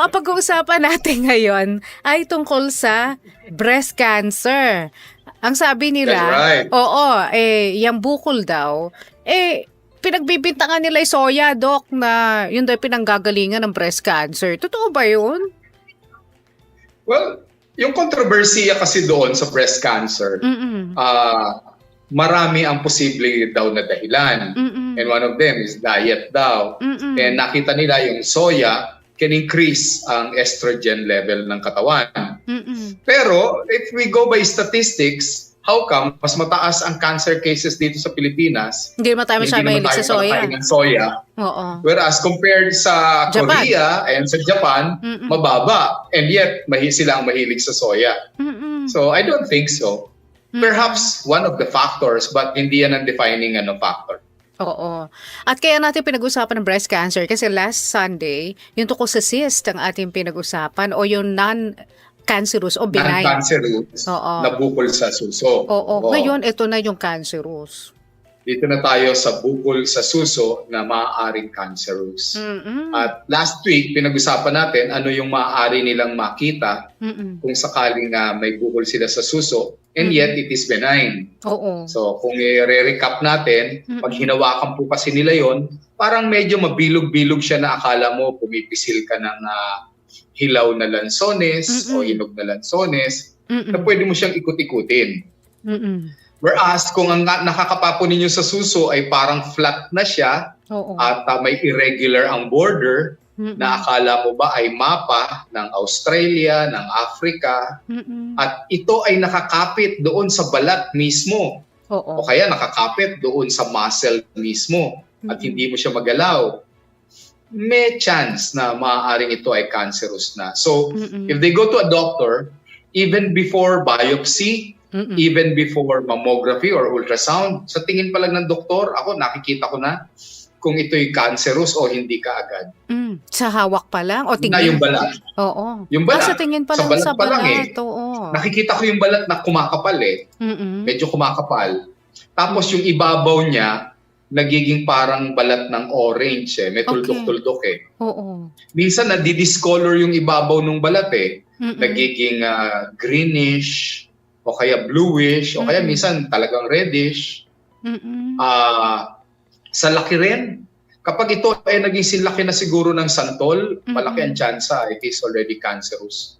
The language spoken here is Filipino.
ang pag-uusapan natin ngayon ay tungkol sa breast cancer. Ang sabi nila, That's right. oo, yung bukol daw, pinagbibintangan nila yung soya, Doc, na yun daw pinanggagalingan ng breast cancer. Totoo ba yun? Well, yung kontrobersiya kasi doon sa breast cancer, Mm-mm. marami ang posible daw na dahilan. Mm-mm. And one of them is diet daw. Mm-mm. And nakita nila yung soya can increase ang estrogen level ng katawan. Mm-mm. Pero if we go by statistics, how come mas mataas ang cancer cases dito sa Pilipinas? Hindi naman tayo masyadong mahilig sa soya. kumakain ng soya. Oo. Whereas compared sa Japan. Korea and sa Japan, Mm-mm. mababa. And yet, sila ang mahilig sa soya. Mm-mm. So I don't think so. Perhaps one of the factors, but hindi yan ang defining factor. Oo. At kaya natin pinag-usapan ng breast cancer kasi last Sunday, yung tungkol sa cyst ang ating pinag-usapan o yung non-cancerous o benign. Non-cancerous Oo. na bukol sa suso. Oo. Ngayon, ito na yung cancerous. Dito na tayo sa bukol sa suso na maaaring cancerous. Mm-mm. At last week, pinag-usapan natin ano yung maaari nilang makita Mm-mm. kung sakaling may bukol sila sa suso and yet it is benign. Oo. So kung i-recap natin, pag hinawakan po kasi nila yon, parang medyo mabilog-bilog siya na akala mo pumipisil ka ng hilaw na lansones o hinog na lansones na pwede mo siyang ikut-ikutin. Mm-mm. Whereas kung ang nakakapapo ninyo sa suso ay parang flat na siya Oo. at may irregular ang border, Mm-mm. na akala mo ba ay mapa ng Australia, ng Africa, Mm-mm. at ito ay nakakapit doon sa balat mismo Oo. o kaya nakakapit doon sa muscle mismo at hindi mo siya magalaw, may chance na maaaring ito ay cancerous na. So, if they go to a doctor, even before biopsy, even before mammography or ultrasound, sa tingin pa lang ng doktor, ako nakikita ko na kung ito'y cancerous o hindi kaagad. Sa hawak pa lang o tingin? Na yung balat. Oo. Yung balat. Sa tingin pa Sa lang balat sa pa lang balat. Oo. Nakikita ko yung balat na kumakapal Medyo kumakapal. Tapos yung ibabaw niya, nagiging parang balat ng orange May tuldok-tuldok Oo. Minsan nadidiscolor yung ibabaw ng balat Nagiging greenish o kaya bluish o kaya minsan talagang reddish. Sa laki rin. Kapag ito ay naging sinlaki na siguro ng santol, malaki ang tsansa it is already cancerous.